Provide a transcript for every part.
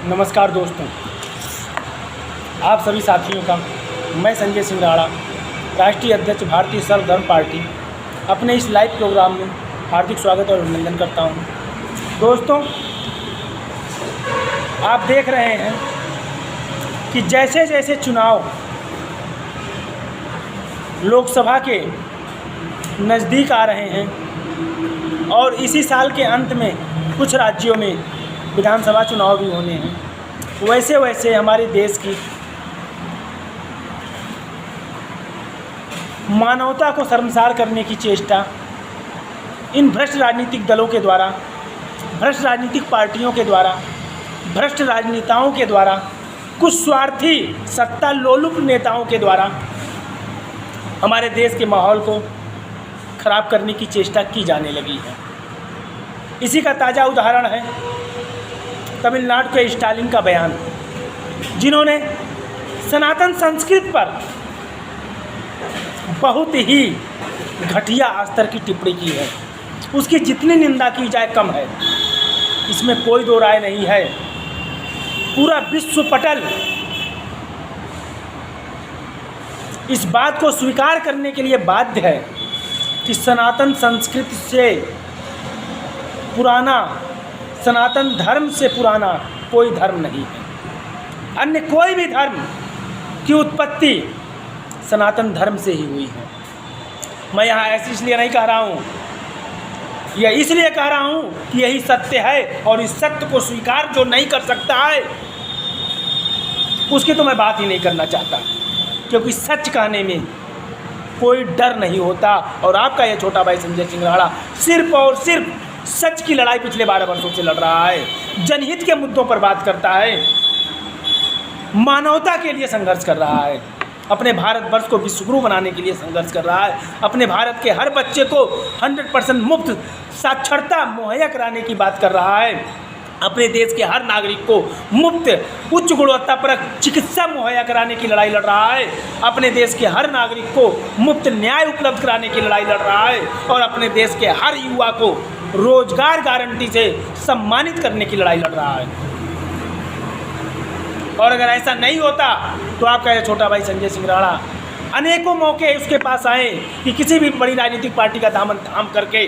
नमस्कार दोस्तों, आप सभी साथियों का मैं संजय सिंह राणा, राष्ट्रीय अध्यक्ष भारतीय सर्वधर्म पार्टी, अपने इस लाइव प्रोग्राम में हार्दिक स्वागत और अभिनंदन करता हूं। दोस्तों, आप देख रहे हैं कि जैसे जैसे चुनाव लोकसभा के नज़दीक आ रहे हैं और इसी साल के अंत में कुछ राज्यों में विधानसभा चुनाव भी होने हैं, वैसे वैसे हमारे देश की मानवता को शर्मसार करने की चेष्टा इन भ्रष्ट राजनीतिक दलों के द्वारा, भ्रष्ट राजनीतिक पार्टियों के द्वारा, भ्रष्ट राजनेताओं के द्वारा, कुछ स्वार्थी सत्ता लोलुप नेताओं के द्वारा हमारे देश के माहौल को खराब करने की चेष्टा की जाने लगी है। इसी का ताज़ा उदाहरण है तमिलनाडु के स्टालिन का बयान, जिन्होंने सनातन संस्कृति पर बहुत ही घटिया स्तर की टिप्पणी की है। उसकी जितनी निंदा की जाए कम है, इसमें कोई दो राय नहीं है। पूरा विश्व पटल इस बात को स्वीकार करने के लिए बाध्य है कि सनातन संस्कृति से पुराना, सनातन धर्म से पुराना कोई धर्म नहीं है। अन्य कोई भी धर्म की उत्पत्ति सनातन धर्म से ही हुई है। मैं यहाँ ऐसे इसलिए नहीं कह रहा हूँ, यह इसलिए कह रहा हूँ कि यही सत्य है और इस सत्य को स्वीकार जो नहीं कर सकता है उसकी तो मैं बात ही नहीं करना चाहता, क्योंकि सच कहने में कोई डर नहीं होता। और आपका यह छोटा भाई संजय सिंह राणा सिर्फ और सिर्फ सच की लड़ाई पिछले 12 वर्षों से लड़ रहा है, जनहित के मुद्दों पर बात करता है, मानवता के लिए संघर्ष कर रहा है, अपने भारतवर्ष को विश्वगुरु बनाने के लिए संघर्ष कर रहा है, अपने भारत के हर बच्चे को 100% मुफ्त साक्षरता मुहैया कराने की बात कर रहा है, अपने देश के हर नागरिक को मुफ्त उच्च गुणवत्तापरक चिकित्सा मुहैया कराने की लड़ाई लड़ रहा है, अपने देश के हर नागरिक को मुफ्त न्याय उपलब्ध कराने की लड़ाई लड़ रहा है और अपने देश के हर युवा को रोजगार गारंटी से सम्मानित करने की लड़ाई लड़ रहा है। और अगर ऐसा नहीं होता तो आपका यह छोटा भाई संजय सिंह राणा अनेकों मौके उसके पास आए कि किसी भी बड़ी राजनीतिक पार्टी का दामन थाम करके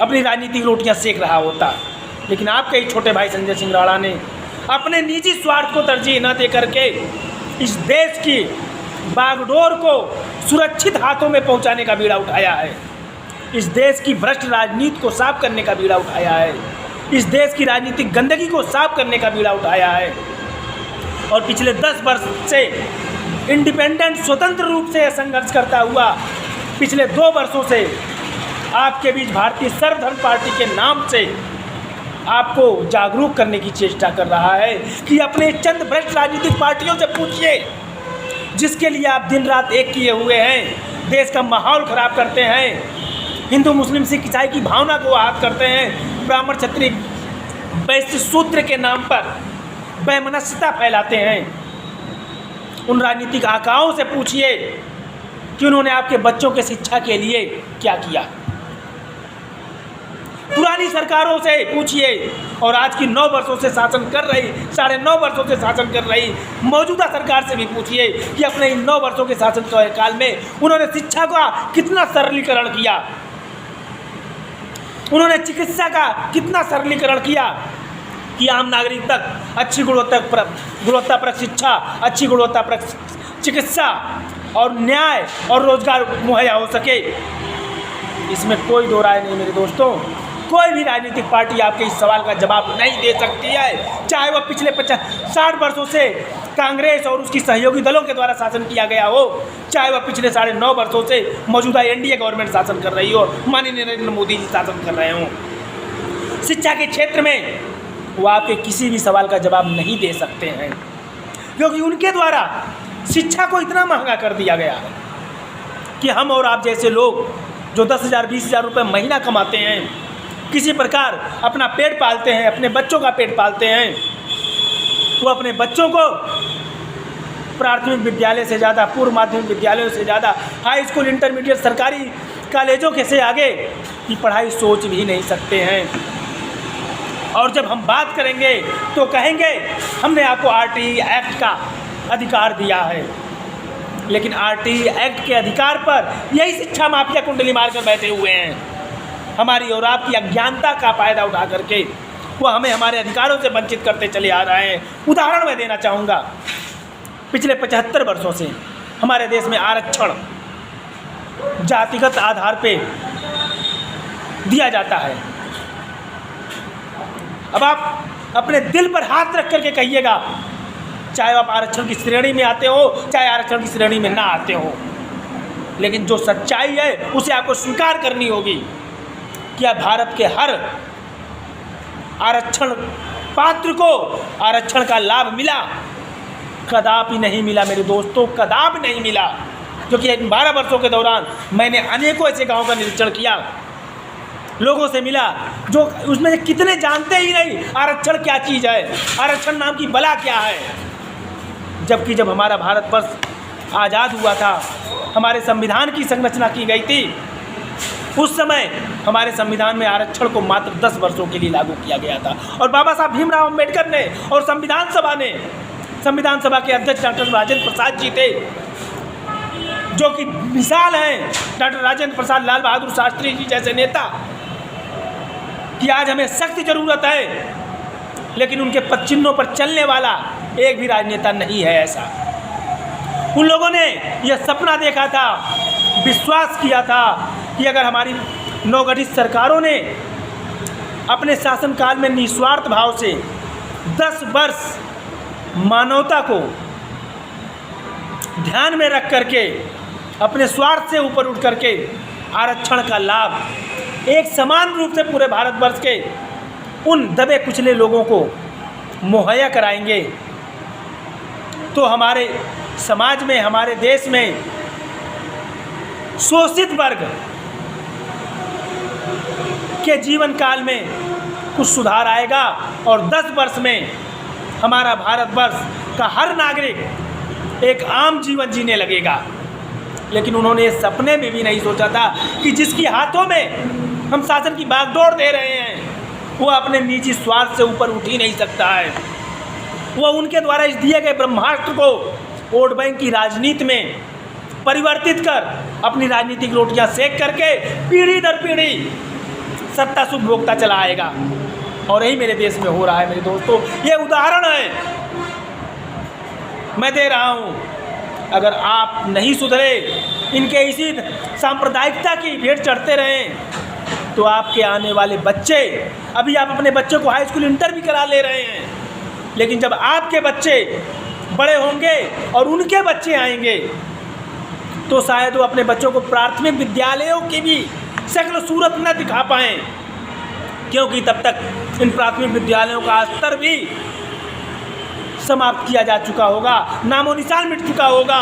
अपनी राजनीतिक रोटियां सेक रहा होता। लेकिन आपके ही छोटे भाई संजय सिंह राणा ने अपने निजी स्वार्थ को तरजीह न दे करके इस देश की बागडोर को सुरक्षित हाथों में पहुंचाने का बीड़ा उठाया है, इस देश की भ्रष्ट राजनीति को साफ करने का बीड़ा उठाया है, इस देश की राजनीतिक गंदगी को साफ करने का बीड़ा उठाया है। और पिछले 10 वर्ष से इंडिपेंडेंट स्वतंत्र रूप से संघर्ष करता हुआ पिछले 2 वर्षों से आपके बीच भारतीय सर्वधर्म पार्टी के नाम से आपको जागरूक करने की चेष्टा कर रहा है कि अपने चंद भ्रष्ट राजनीतिक पार्टियों से पूछिए, जिसके लिए आप दिन रात एक किए हुए हैं, देश का माहौल खराब करते हैं, हिंदू मुस्लिम सिख ईसाई की भावना को आहत करते हैं, ब्राह्मण क्षत्रिय वैश्य सूत्र के नाम पर वैमनस्यता फैलाते हैं। उन राजनीतिक आकाओं से पूछिए कि उन्होंने आपके बच्चों के शिक्षा के लिए क्या किया। पुरानी सरकारों से पूछिए और आज की 9 वर्षों से शासन कर रही, 9.5 वर्षों से शासन कर रही मौजूदा सरकार से भी पूछिए कि अपने इन 9 वर्षों के शासन काल में उन्होंने शिक्षा का कितना सरलीकरण किया, उन्होंने चिकित्सा का कितना सरलीकरण किया कि आम नागरिक तक अच्छी गुणवत्तापरक शिक्षा, अच्छी गुणवत्तापरक चिकित्सा और न्याय और रोजगार मुहैया हो सके। इसमें कोई दो राय नहीं मेरे दोस्तों। कोई भी राजनीतिक पार्टी आपके इस सवाल का जवाब नहीं दे सकती है, चाहे वह पिछले 50-60 वर्षों से कांग्रेस और उसकी सहयोगी दलों के द्वारा शासन किया गया हो, चाहे वह पिछले 9.5 वर्षों से मौजूदा एनडीए गवर्नमेंट शासन कर रही हो, माननीय नरेंद्र मोदी जी शासन कर रहे हों। शिक्षा के क्षेत्र में वो आपके किसी भी सवाल का जवाब नहीं दे सकते हैं, क्योंकि उनके द्वारा शिक्षा को इतना महंगा कर दिया गया है कि हम और आप जैसे लोग जो 10,000 20,000 रुपये महीना कमाते हैं, किसी प्रकार अपना पेट पालते हैं, अपने बच्चों का पेट पालते हैं, वो अपने बच्चों को प्राथमिक विद्यालय से ज़्यादा, पूर्व माध्यमिक विद्यालयों से ज़्यादा, हाई स्कूल, इंटरमीडिएट, सरकारी कॉलेजों के से आगे की पढ़ाई सोच भी नहीं सकते हैं। और जब हम बात करेंगे तो कहेंगे हमने आपको आरटीई एक्ट का अधिकार दिया है, लेकिन आरटीई एक्ट के अधिकार पर यही शिक्षा माफिया कुंडली मारकर बैठे हुए हैं। हमारी और आपकी अज्ञानता का फायदा उठा करके वो हमें हमारे अधिकारों से वंचित करते चले आ रहे हैं। उदाहरण मैं देना चाहूँगा, पिछले 75 वर्षों से हमारे देश में आरक्षण जातिगत आधार पे दिया जाता है। अब आप अपने दिल पर हाथ रख करके कहिएगा, चाहे आप आरक्षण की श्रेणी में आते हो, चाहे आरक्षण की श्रेणी में ना आते हो, लेकिन जो सच्चाई है उसे आपको स्वीकार करनी होगी कि भारत के हर आरक्षण पात्र को आरक्षण का लाभ मिला? कदापि नहीं मिला मेरे दोस्तों, कदापि नहीं मिला। क्योंकि 12 वर्षों के दौरान मैंने अनेकों ऐसे गांवों का निरीक्षण किया, लोगों से मिला जो उसमें से कितने जानते ही नहीं आरक्षण क्या चीज़ है, आरक्षण नाम की बला क्या है। जबकि जब हमारा भारतवर्ष आज़ाद हुआ था, हमारे संविधान की संरचना की गई थी, उस समय हमारे संविधान में आरक्षण को मात्र 10 वर्षों के लिए लागू किया गया था। और बाबा साहब भीमराव अम्बेडकर ने और संविधान सभा के अध्यक्ष डॉक्टर राजेंद्र प्रसाद जी थे, जो कि मिसाल हैं, डॉक्टर राजेंद्र प्रसाद, लाल बहादुर शास्त्री जी जैसे नेता, कि आज हमें सख्त ज़रूरत है, लेकिन उनके पद चिन्हों पर चलने वाला एक भी राजनेता नहीं है। ऐसा उन लोगों ने यह सपना देखा था, विश्वास किया था कि अगर हमारी नवगठित सरकारों ने अपने शासनकाल में निस्वार्थ भाव से 10 वर्ष मानवता को ध्यान में रख करके अपने स्वार्थ से ऊपर उठ करके आरक्षण का लाभ एक समान रूप से पूरे भारतवर्ष के उन दबे कुचले लोगों को मुहैया कराएंगे, तो हमारे समाज में, हमारे देश में शोषित वर्ग के जीवन काल में कुछ सुधार आएगा और 10 वर्ष में हमारा भारतवर्ष का हर नागरिक एक आम जीवन जीने लगेगा। लेकिन उन्होंने इस सपने में भी नहीं सोचा था कि जिसके हाथों में हम शासन की बागडोर दे रहे हैं, वो अपने निजी स्वार्थ से ऊपर उठ ही नहीं सकता है। वो उनके द्वारा इस दिए गए ब्रह्मास्त्र को वोट बैंक की राजनीति में परिवर्तित कर अपनी राजनीतिक रोटियां सेक करके पीढ़ी दर पीढ़ी सत्ता सुख भोगता चला आएगा। और यही मेरे देश में हो रहा है मेरे दोस्तों। ये उदाहरण है मैं दे रहा हूँ। अगर आप नहीं सुधरे, इनके इसी सांप्रदायिकता की भेंट चढ़ते रहें, तो आपके आने वाले बच्चे, अभी आप अपने बच्चे को हाई स्कूल इंटर भी करा ले रहे हैं, लेकिन जब आपके बच्चे बड़े होंगे और उनके बच्चे आएंगे, तो शायद वो अपने बच्चों को प्राथमिक विद्यालयों की भी शक्ल सूरत न दिखा पाएँ, क्योंकि तब तक इन प्राथमिक विद्यालयों का स्तर भी समाप्त किया जा चुका होगा, नामो निशान मिट चुका होगा,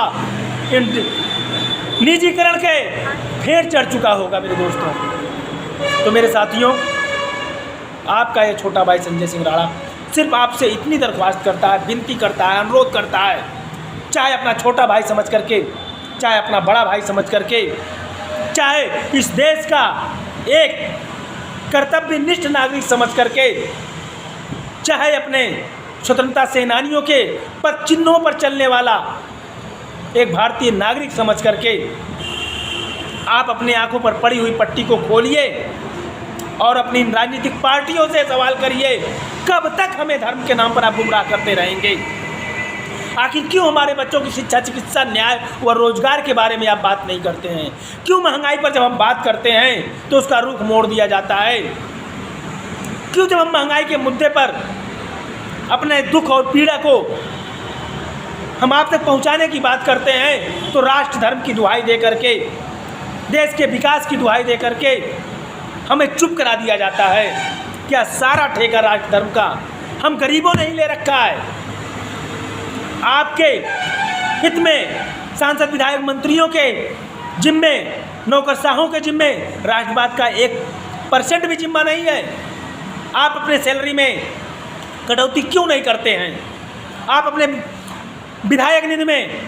निजीकरण के फेर चढ़ चुका होगा मेरे दोस्तों। तो मेरे साथियों, आपका ये छोटा भाई संजय सिंह राणा सिर्फ आपसे इतनी दरख्वास्त करता है, विनती करता है, अनुरोध करता है, चाहे अपना छोटा भाई समझ करके, चाहे अपना बड़ा भाई समझ करके, चाहे इस देश का एक कर्तव्यनिष्ठ नागरिक समझ करके, चाहे अपने स्वतंत्रता सेनानियों के पद चिन्हों पर चलने वाला एक भारतीय नागरिक समझ करके, आप अपने आंखों पर पड़ी हुई पट्टी को खोलिए और अपनी राजनीतिक पार्टियों से सवाल करिए, कब तक हमें धर्म के नाम पर आप गुमराह करते रहेंगे? आखिर क्यों हमारे बच्चों की शिक्षा, चिकित्सा, न्याय व रोजगार के बारे में आप बात नहीं करते हैं? क्यों महंगाई पर जब हम बात करते हैं तो उसका रुख मोड़ दिया जाता है? क्यों जब हम महंगाई के मुद्दे पर अपने दुख और पीड़ा को हम आप तक पहुंचाने की बात करते हैं तो राष्ट्र धर्म की दुहाई दे करके, देश के विकास की दुहाई दे करके हमें चुप करा दिया जाता है? क्या सारा ठेका राष्ट्र धर्म का हम गरीबों ने ही ले रखा है? आपके हित में सांसद, विधायक, मंत्रियों के जिम्मे, नौकरशाहों के जिम्मे राष्ट्रवाद का 1% भी जिम्मा नहीं है? आप अपने सैलरी में कटौती क्यों नहीं करते हैं? आप अपने विधायक निधि में,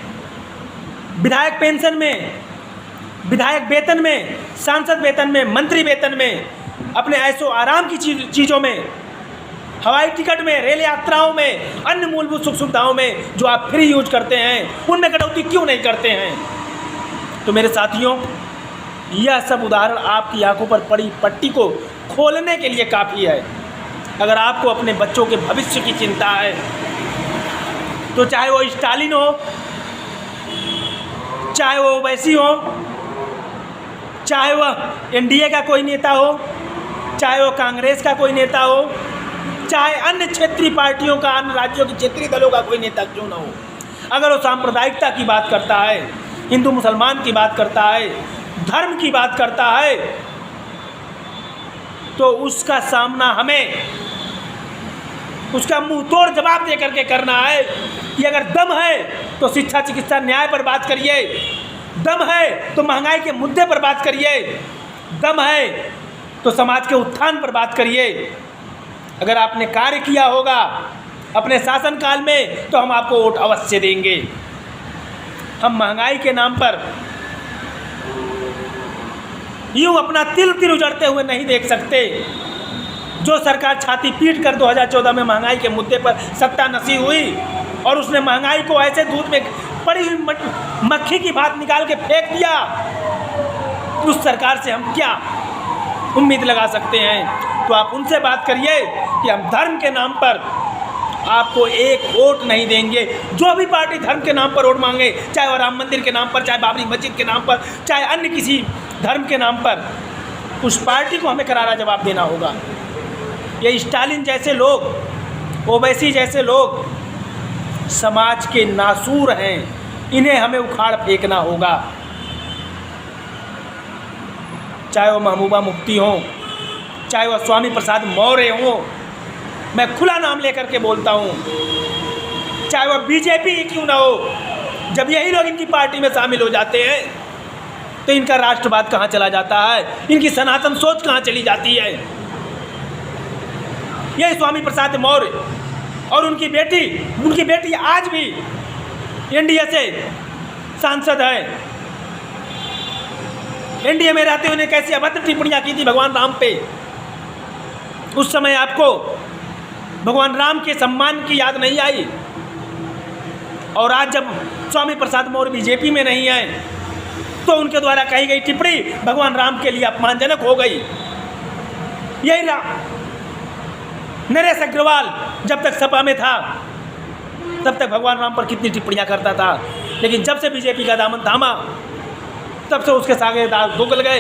विधायक पेंशन में, विधायक वेतन में, सांसद वेतन में, मंत्री वेतन में, अपने ऐशो आराम की चीज़ों में हवाई टिकट में, रेल यात्राओं में, अन्य मूलभूत सुख सुविधाओं में जो आप फ्री यूज करते हैं, उनमें कटौती क्यों नहीं करते हैं? तो मेरे साथियों, यह सब उदाहरण आपकी आंखों पर पड़ी पट्टी को खोलने के लिए काफ़ी है। अगर आपको अपने बच्चों के भविष्य की चिंता है, तो चाहे वो स्टालिन हो, चाहे वो ओवैसी हो, चाहे वह एनडीए का कोई नेता हो, चाहे वो कांग्रेस का कोई नेता हो, चाहे अन्य क्षेत्रीय पार्टियों का, अन्य राज्यों के क्षेत्रीय दलों का कोई नेता क्यों ना हो, अगर वो सांप्रदायिकता की बात करता है, हिंदू मुसलमान की बात करता है, धर्म की बात करता है, तो उसका सामना हमें उसका मुंह तोड़ जवाब दे करके करना है कि अगर दम है तो शिक्षा, चिकित्सा, न्याय पर बात करिए, दम है तो महंगाई के मुद्दे पर बात करिए, दम है तो समाज के उत्थान पर बात करिए। अगर आपने कार्य किया होगा अपने शासनकाल में तो हम आपको वोट अवश्य देंगे। हम महंगाई के नाम पर यूँ अपना तिल तिल उजड़ते हुए नहीं देख सकते। जो सरकार छाती पीट कर 2014 में महंगाई के मुद्दे पर सत्ता नसी हुई और उसने महंगाई को ऐसे दूध में पड़ी हुई मक्खी की भांति निकाल के फेंक दिया, उस सरकार से हम क्या उम्मीद लगा सकते हैं? तो आप उनसे बात करिए कि हम धर्म के नाम पर आपको एक वोट नहीं देंगे। जो भी पार्टी धर्म के नाम पर वोट मांगे, चाहे वह राम मंदिर के नाम पर, चाहे बाबरी मस्जिद के नाम पर, चाहे अन्य किसी धर्म के नाम पर, उस पार्टी को हमें करारा जवाब देना होगा। ये स्टालिन जैसे लोग, ओवैसी जैसे लोग समाज के नासूर हैं, इन्हें हमें उखाड़ फेंकना होगा। चाहे वो महबूबा मुफ्ती हों, चाहे वह स्वामी प्रसाद मौर्य हों, मैं खुला नाम लेकर के बोलता हूँ, चाहे वह बीजेपी ही क्यों ना हो, जब यही लोग इनकी पार्टी में शामिल हो जाते हैं तो इनका राष्ट्रवाद कहाँ चला जाता है, इनकी सनातन सोच कहाँ चली जाती है। यही स्वामी प्रसाद मौर्य और उनकी बेटी आज भी एनडीए से सांसद है। एनडीए में रहते हुए कैसी अभद्र टिप्पणियां की थी भगवान राम पे। उस समय आपको भगवान राम के सम्मान की याद नहीं आई, और आज जब स्वामी प्रसाद मौर्य बीजेपी में नहीं है तो उनके द्वारा कही गई टिप्पणी भगवान राम के लिए अपमानजनक हो गई। यही नरेश अग्रवाल जब तक सपा में था तब तक भगवान राम पर कितनी टिप्पणियां करता था, लेकिन जब से बीजेपी का दामन थामा तब से उसके सागे दाग दुगल गए।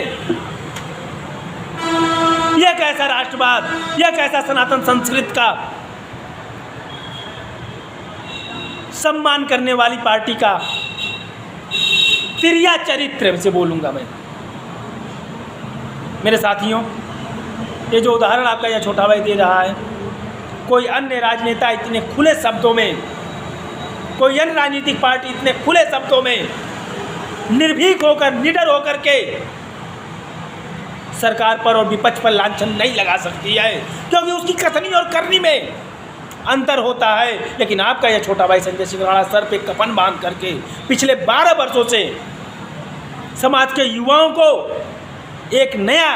यह कैसा राष्ट्रवाद, यह कैसा सनातन संस्कृति का सम्मान करने वाली पार्टी का तिरिया चरित्र से बोलूंगा मैं। मेरे साथियों, ये जो उदाहरण आपका यह छोटा भाई दे रहा है, कोई अन्य राजनेता इतने खुले शब्दों में, कोई अन्य राजनीतिक पार्टी इतने खुले शब्दों में निर्भीक होकर, निडर होकर के सरकार पर और विपक्ष पर लांछन नहीं लगा सकती है, क्योंकि उसकी कथनी और करनी में अंतर होता है। लेकिन आपका यह छोटा भाई संजय सिंह राणा सर पे कफन बांध करके पिछले 12 वर्षों से समाज के युवाओं को एक नया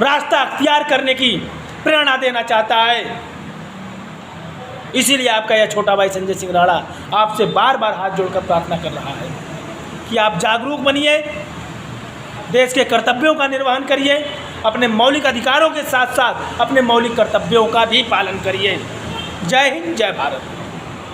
रास्ता अख्तियार करने की प्रेरणा देना चाहता है। इसीलिए आपका यह छोटा भाई संजय सिंह राणा आपसे बार बार हाथ जोड़कर प्रार्थना कर रहा है कि आप जागरूक बनिए, देश के कर्तव्यों का निर्वहन करिए, अपने मौलिक अधिकारों के साथ साथ अपने मौलिक कर्तव्यों का भी पालन करिए। जय हिंद, जय भारत।